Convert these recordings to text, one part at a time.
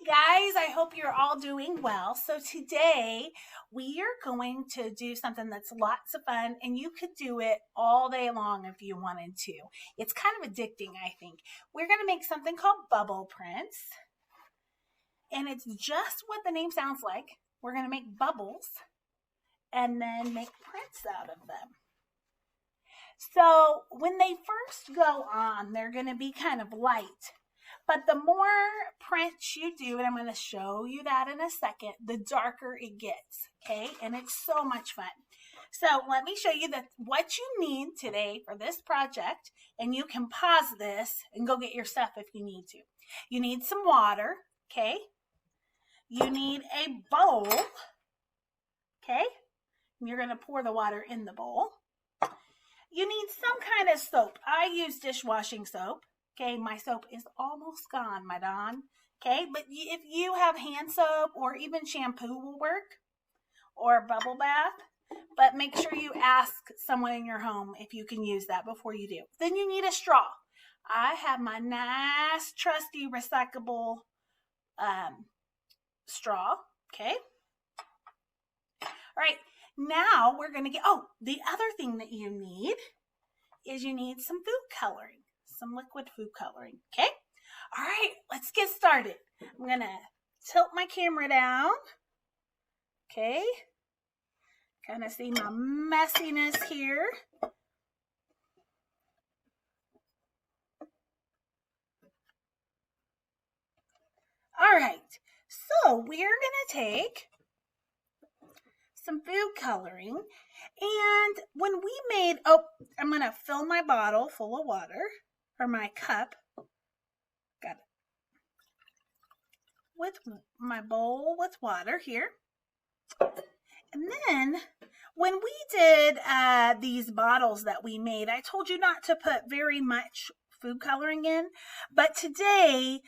guys, I hope you're all doing well. So today we are going to do something that's lots of fun and you could do it all day long if you wanted to. It's kind of addicting, I think. We're going to make something called bubble prints, and it's just what the name sounds like. We're going to make bubbles and then make prints out of them. So when they first go on, they're going to be kind of light. But the more prints you do, and I'm going to show you that in a second, the darker it gets, okay? And it's so much fun. So let me show you what you need today for this project, and you can pause this and go get your stuff if you need to. You need some water, okay? You need a bowl, okay? And you're going to pour the water in the bowl. You need some kind of soap. I use dishwashing soap. Okay, my soap is almost gone, my Don. Okay, but if you have hand soap or even shampoo will work, or bubble bath, but make sure you ask someone in your home if you can use that before you do. Then you need a straw. I have my nice, trusty, recyclable straw. Okay. All right, now we're going to get, the other thing that you need is you need some food coloring. Some liquid food coloring, okay? All right, let's get started. I'm going to tilt my camera down, okay? Kind of see my messiness here. All right, so we're going to take some food coloring, and when we made, I'm going to fill my bottle full of water. Or my cup, got it, with my bowl with water here. And then when we did these bottles that we made, I told you not to put very much food coloring in, but today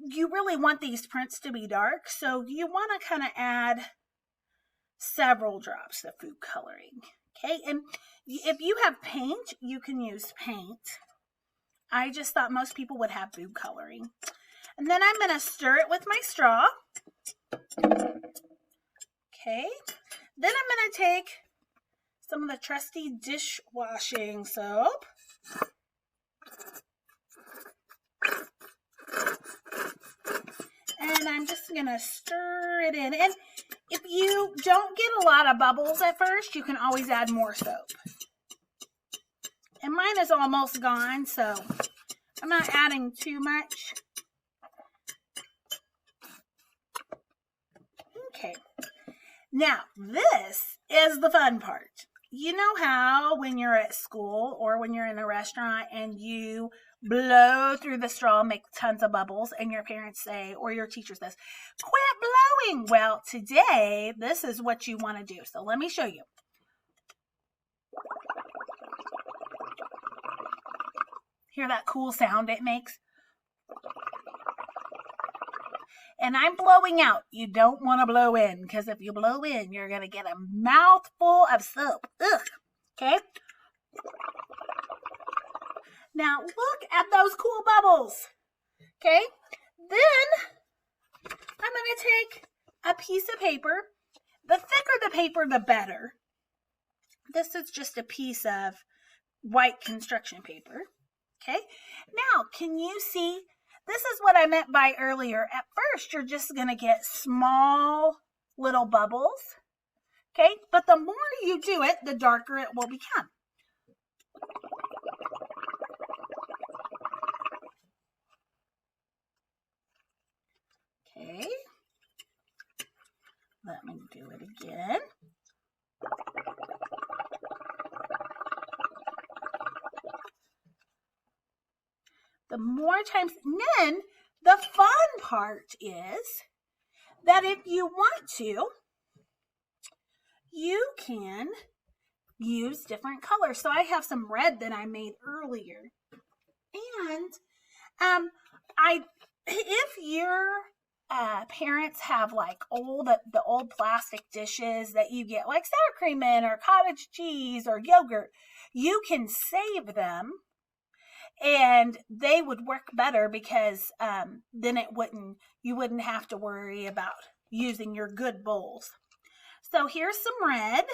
you really want these prints to be dark, so you want to kind of add several drops of food coloring, okay? And if you have paint, you can use paint. I just thought most people would have food coloring. And then I'm going to stir it with my straw. Okay. Then I'm going to take some of the trusty dishwashing soap. And I'm just going to stir it in. And if you don't get a lot of bubbles at first, you can always add more soap. And mine is almost gone, so I'm not adding too much. Okay. Now, this is the fun part. You know how when you're at school or when you're in a restaurant and you blow through the straw, make tons of bubbles, and your parents say, or your teacher says, quit blowing. Well, today, this is what you want to do. So let me show you. Hear that cool sound it makes? And I'm blowing out. You don't want to blow in, because if you blow in, you're going to get a mouthful of soap. Ugh. Okay? Now, look at those cool bubbles. Okay? Then, I'm going to take a piece of paper. The thicker the paper, the better. This is just a piece of white construction paper. Okay, now can you see, this is what I meant by earlier. At first, you're just going to get small little bubbles, okay? But the more you do it, the darker it will become. Okay, let me do it again. The more times, and then the fun part is that if you want to, you can use different colors. So I have some red that I made earlier. And if your parents have like the old plastic dishes that you get like sour cream in or cottage cheese or yogurt, you can save them And they would work better because then you wouldn't have to worry about using your good bowls. So here's some red.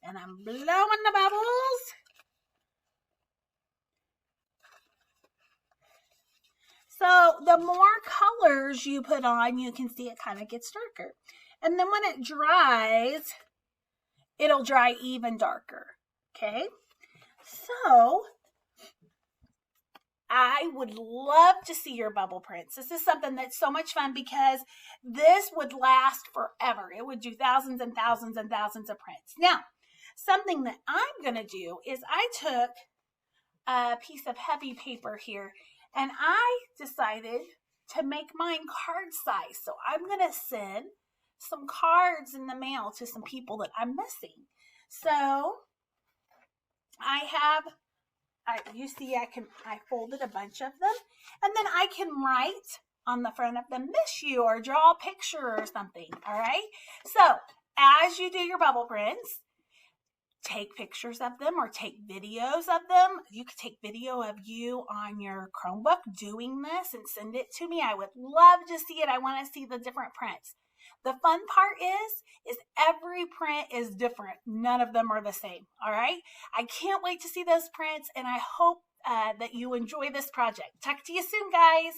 And I'm blowing the bubbles. So the more colors you put on, you can see it kind of gets darker. And then when it dries, it'll dry even darker. Okay? So I would love to see your bubble prints. This is something that's so much fun because this would last forever. It would do thousands and thousands and thousands of prints. Now, something that I'm going to do is I took a piece of heavy paper here and I decided to make mine card size. So I'm going to send some cards in the mail to some people that I'm missing. So you see I folded a bunch of them, and then I can write on the front of them, miss you, or draw a picture or something. All right. So as you do your bubble prints, take pictures of them or take videos of them. You could take video of you on your Chromebook doing this and send it to me. I would love to see it. I want to see the different prints. The fun part is every print is different. None of them are the same. All right. I can't wait to see those prints, and I hope that you enjoy this project. Talk to you soon, guys.